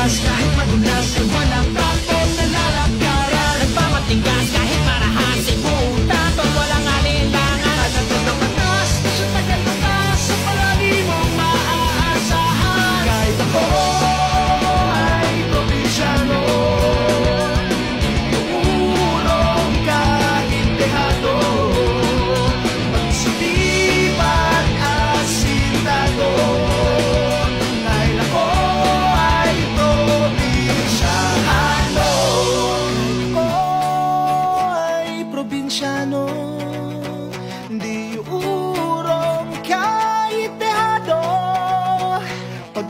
matigas kahit madulas ay walang tapon na lalakaran. Nagpapatigas kahit marahan si puta pag walang alinlangan. At ang ng batas sa tagal batas sa palagi mong maaasahan. Kahit ako ay probinsyano, uurong kahit dehado, pagsulipan asintado. Dahil ako ay probinsyano. Ako ay probinsyano, di uurong kahit dehado, pag